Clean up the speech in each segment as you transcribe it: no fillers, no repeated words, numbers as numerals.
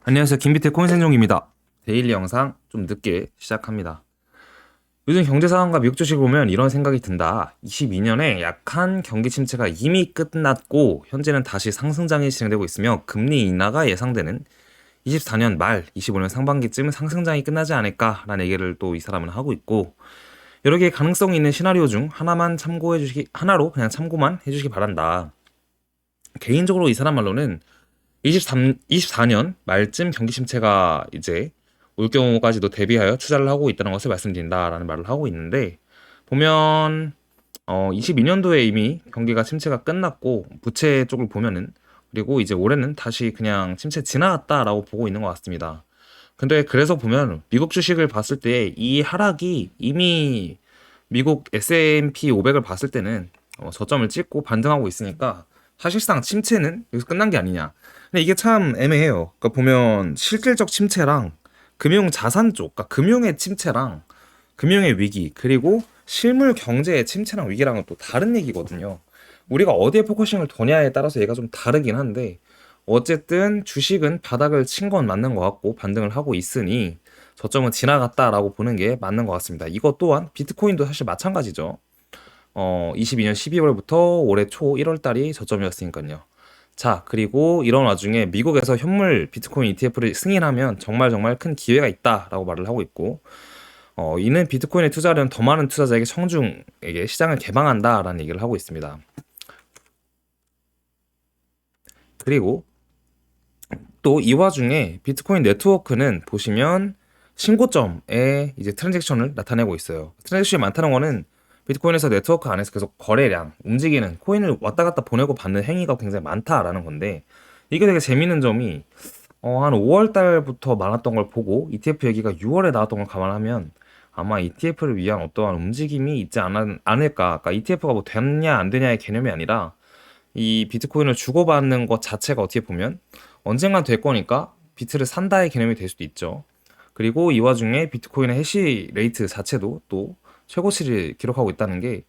안녕하세요. 김비태 코인생종입니다. 데일리 영상 좀 늦게 시작합니다. 요즘 경제 상황과 미국 주식을 보면 이런 생각이 든다. 22년에 약한 경기 침체가 이미 끝났고 현재는 다시 상승장이 진행되고 있으며 금리 인하가 예상되는 24년 말 25년 상반기쯤 상승장이 끝나지 않을까라는 얘기를 또 이 사람은 하고 있고, 여러 개의 가능성이 있는 시나리오 중 하나만 참고해 주시기 하나로 그냥 참고만 해 주시기 바란다. 개인적으로 이 사람 말로는 24년 말쯤 경기 침체가 이제 올 경우까지도 대비하여 투자를 하고 있다는 것을 말씀드린다라는 말을 하고 있는데, 보면 22년도에 이미 경기가 침체가 끝났고 부채 쪽을 보면은, 그리고 이제 올해는 다시 그냥 침체 지나갔다라고 보고 있는 것 같습니다. 근데 그래서 보면 미국 주식을 봤을 때 이 하락이 이미 미국 S&P 500을 봤을 때는 저점을 찍고 반등하고 있으니까 사실상 침체는 여기서 끝난 게 아니냐. 근데 이게 참 애매해요. 그러니까 보면 실질적 침체랑 금융 자산 쪽, 그러니까 금융의 침체랑 금융의 위기, 그리고 실물 경제의 침체랑 위기랑은 또 다른 얘기거든요. 우리가 어디에 포커싱을 두냐에 따라서 얘가 좀 다르긴 한데, 어쨌든 주식은 바닥을 친 건 맞는 것 같고 반등을 하고 있으니 저점은 지나갔다라고 보는 게 맞는 것 같습니다. 이것 또한 비트코인도 사실 마찬가지죠. 22년 12월부터 올해 초 1월 달이 저점이었으니까요. 자, 그리고 이런 와중에 미국에서 현물 비트코인 ETF를 승인하면 정말 정말 큰 기회가 있다라고 말을 하고 있고, 이는 비트코인에 투자하려는 더 많은 투자자에게 청중에게 시장을 개방한다라는 얘기를 하고 있습니다. 그리고 또 이 와중에 비트코인 네트워크는 보시면 신고점에 이제 트랜잭션을 나타내고 있어요. 트랜잭션이 많다는 거는 비트코인에서 네트워크 안에서 계속 거래량, 움직이는 코인을 왔다 갔다 보내고 받는 행위가 굉장히 많다라는 건데, 이게 되게 재밌는 점이 한 5월 달부터 많았던 걸 보고 ETF 얘기가 6월에 나왔던 걸 감안하면 아마 ETF를 위한 어떠한 움직임이 있지 않을까. 그러니까 ETF가 뭐 되냐 안 되냐의 개념이 아니라 이 비트코인을 주고받는 것 자체가 어떻게 보면 언젠간 될 거니까 비트를 산다의 개념이 될 수도 있죠. 그리고 이 와중에 비트코인의 해시 레이트 자체도 또 최고치를 기록하고 있다는 게,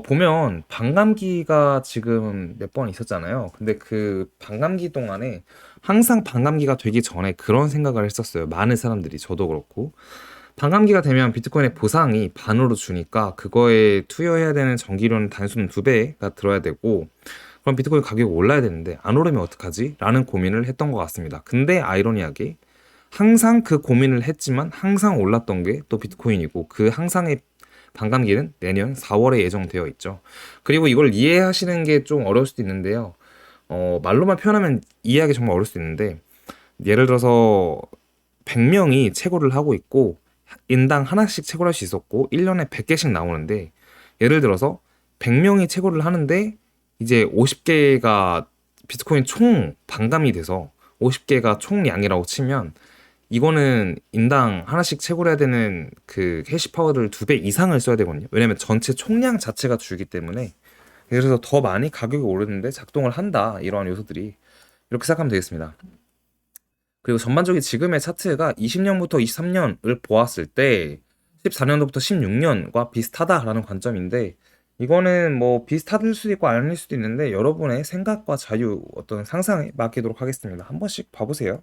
보면 반감기가 지금 몇 번 있었잖아요. 근데 그 반감기 동안에 항상 반감기가 되기 전에 그런 생각을 했었어요. 많은 사람들이, 저도 그렇고. 반감기가 되면 비트코인의 보상이 반으로 주니까 그거에 투여해야 되는 전기료는 단순 2배가 들어야 되고, 그럼 비트코인 가격이 올라야 되는데 안 오르면 어떡하지? 라는 고민을 했던 것 같습니다. 근데 아이러니하게 항상 그 고민을 했지만 항상 올랐던 게 또 비트코인이고, 그 항상의 반감기는 내년 4월에 예정되어 있죠. 그리고 이걸 이해하시는 게 좀 어려울 수도 있는데요. 말로만 표현하면 이해하기 정말 어려울 수도 있는데, 예를 들어서 100명이 채굴을 하고 있고 인당 하나씩 채굴할 수 있었고 1년에 100개씩 나오는데, 예를 들어서 100명이 채굴을 하는데 이제 50개가 비트코인 총 반감이 돼서 50개가 총량이라고 치면, 이거는 인당 하나씩 채굴해야 되는 그 해시 파워를 2배 이상을 써야 되거든요. 왜냐면 전체 총량 자체가 줄기 때문에. 그래서 더 많이 가격이 오르는데 작동을 한다, 이러한 요소들이. 이렇게 생각하면 되겠습니다. 그리고 전반적인 지금의 차트가 20년부터 23년을 보았을 때 14년도부터 16년과 비슷하다라는 관점인데, 이거는 뭐 비슷할 수도 있고 아닐 수도 있는데 여러분의 생각과 자유, 어떤 상상에 맡기도록 하겠습니다. 한 번씩 봐보세요.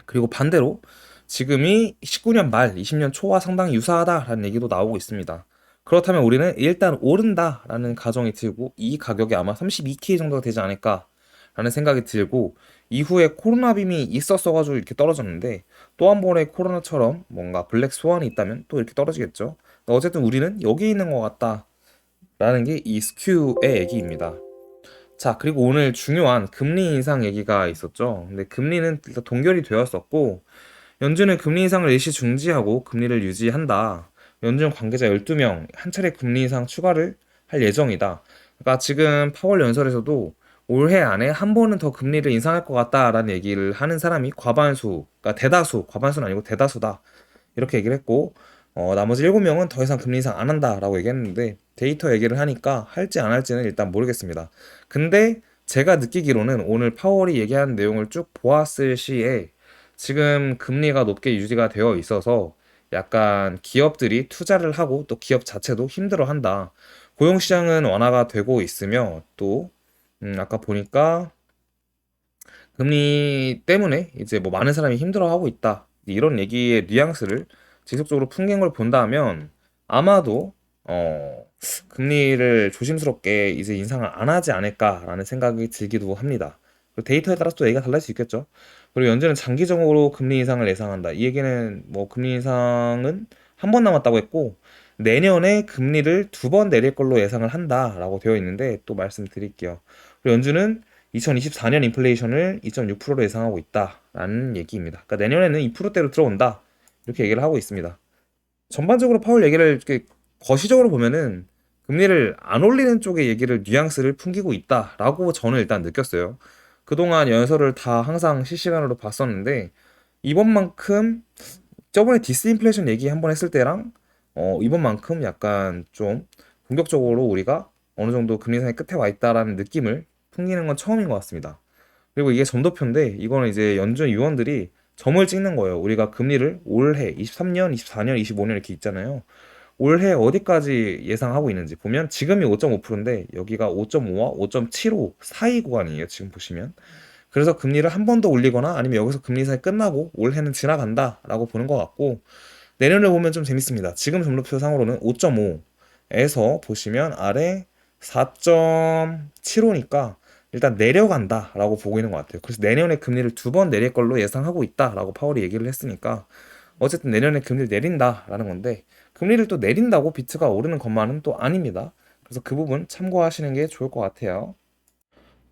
그리고 반대로 지금이 19년 말 20년 초와 상당히 유사하다라는 얘기도 나오고 있습니다. 그렇다면 우리는 일단 오른다라는 가정이 들고 이 가격이 아마 32K 정도가 되지 않을까라는 생각이 들고, 이후에 코로나 빔이 있었어가지고 이렇게 떨어졌는데 또 한 번의 코로나처럼 뭔가 블랙 스완이 있다면 또 이렇게 떨어지겠죠. 어쨌든 우리는 여기 있는 것 같다라는 게 이 스큐의 얘기입니다. 자, 그리고 오늘 중요한 금리 인상 얘기가 있었죠. 근데 금리는 일단 동결이 되었었고, 연준은 금리 인상을 일시 중지하고 금리를 유지한다. 연준 관계자 12명 한 차례 금리 인상 추가를 할 예정이다. 그러니까 지금 파월 연설에서도 올해 안에 한 번은 더 금리를 인상할 것 같다라는 얘기를 하는 사람이 과반수, 그러니까 대다수, 과반수는 아니고 대다수다, 이렇게 얘기를 했고, 나머지 7명은 더 이상 금리 인상 안 한다라고 얘기했는데, 데이터 얘기를 하니까 할지 안 할지는 일단 모르겠습니다. 근데 제가 느끼기로는 오늘 파월이 얘기한 내용을 쭉 보았을 시에 지금 금리가 높게 유지가 되어 있어서 약간 기업들이 투자를 하고 또 기업 자체도 힘들어 한다. 고용시장은 완화가 되고 있으며 또 아까 보니까 금리 때문에 이제 뭐 많은 사람이 힘들어하고 있다. 이런 얘기의 뉘앙스를 지속적으로 풍긴 걸 본다면 아마도 금리를 조심스럽게 이제 인상을 안 하지 않을까라는 생각이 들기도 합니다. 그리고 데이터에 따라서 또 얘기가 달라질 수 있겠죠. 그리고 연준은 장기적으로 금리 인상을 예상한다. 이 얘기는 뭐 금리 인상은 한 번 남았다고 했고 내년에 금리를 두 번 내릴 걸로 예상을 한다라고 되어 있는데 또 말씀드릴게요. 그리고 연준은 2024년 인플레이션을 2.6%로 예상하고 있다라는 얘기입니다. 그러니까 내년에는 2%대로 들어온다. 이렇게 얘기를 하고 있습니다. 전반적으로 파월 얘기를 이렇게 거시적으로 보면은 금리를 안 올리는 쪽의 얘기를 뉘앙스를 풍기고 있다라고 저는 일단 느꼈어요. 그동안 연설을 다 항상 실시간으로 봤었는데 이번만큼 저번에 디스인플레이션 얘기 한번 했을 때랑 이번만큼 약간 좀 공격적으로 우리가 어느 정도 금리 인상의 끝에 와 있다라는 느낌을 풍기는 건 처음인 것 같습니다. 그리고 이게 점도표인데 이거는 이제 연준 위원들이 점을 찍는 거예요. 우리가 금리를 올해 23년, 24년, 25년 이렇게 있잖아요. 올해 어디까지 예상하고 있는지 보면 지금이 5.5%인데 여기가 5.5와 5.75 사이 구간이에요. 지금 보시면. 그래서 금리를 한 번 더 올리거나 아니면 여기서 금리 인상이 끝나고 올해는 지나간다라고 보는 것 같고 내년을 보면 좀 재밌습니다. 지금 점도표 상으로는 5.5에서 보시면 아래 4.75니까 일단 내려간다라고 보고 있는 것 같아요. 그래서 내년에 금리를 두 번 내릴 걸로 예상하고 있다라고 파월이 얘기를 했으니까 어쨌든 내년에 금리를 내린다라는 건데 금리를 또 내린다고 비트가 오르는 것만은 또 아닙니다. 그래서 그 부분 참고하시는 게 좋을 것 같아요.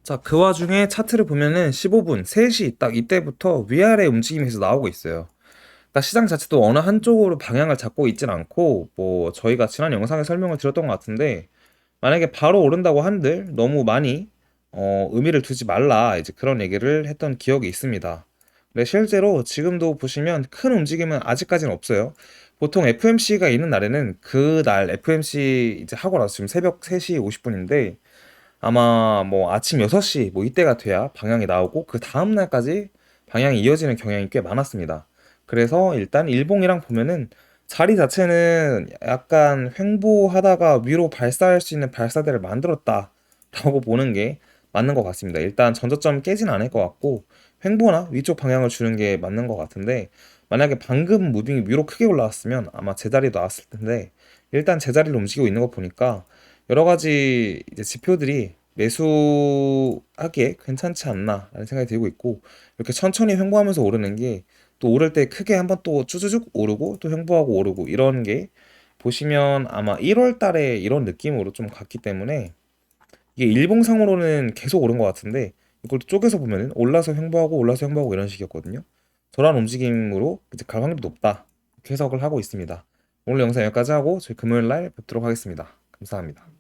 자, 그 와중에 차트를 보면은 15분, 3시 딱 이때부터 위아래 움직임이 계속 나오고 있어요. 그러니까 시장 자체도 어느 한쪽으로 방향을 잡고 있진 않고 뭐 저희가 지난 영상에 설명을 드렸던 것 같은데 만약에 바로 오른다고 한들 너무 많이 의미를 두지 말라 이제 그런 얘기를 했던 기억이 있습니다. 근데 실제로 지금도 보시면 큰 움직임은 아직까지는 없어요. 보통 FMC가 있는 날에는 그 날 FMC 이제 하고 나서 지금 새벽 3시 50분인데 아마 뭐 아침 6시 뭐 이때가 돼야 방향이 나오고 그 다음 날까지 방향이 이어지는 경향이 꽤 많았습니다. 그래서 일단 일봉이랑 보면은 자리 자체는 약간 횡보하다가 위로 발사할 수 있는 발사대를 만들었다라고 보는 게 맞는 것 같습니다. 일단 전저점 깨진 않을 것 같고 횡보나 위쪽 방향을 주는 게 맞는 것 같은데 만약에 방금 무빙이 위로 크게 올라왔으면 아마 제자리 나왔을 텐데 일단 제자리를 움직이고 있는 거 보니까 여러 가지 이제 지표들이 매수하기에 괜찮지 않나라는 생각이 들고 있고 이렇게 천천히 횡보하면서 오르는 게 또 오를 때 크게 한번 또 쭈쭈쭉 오르고 또 횡보하고 오르고 이런 게 보시면 아마 1월 달에 이런 느낌으로 좀 갔기 때문에 이게 일봉상으로는 계속 오른 것 같은데 이걸 또 쪼개서 보면은 올라서 횡보하고 올라서 횡보하고 이런 식이었거든요. 저런 움직임으로 이제 갈 확률이 높다 이렇게 해석을 하고 있습니다. 오늘 영상 여기까지 하고 저희 금요일 날 뵙도록 하겠습니다. 감사합니다.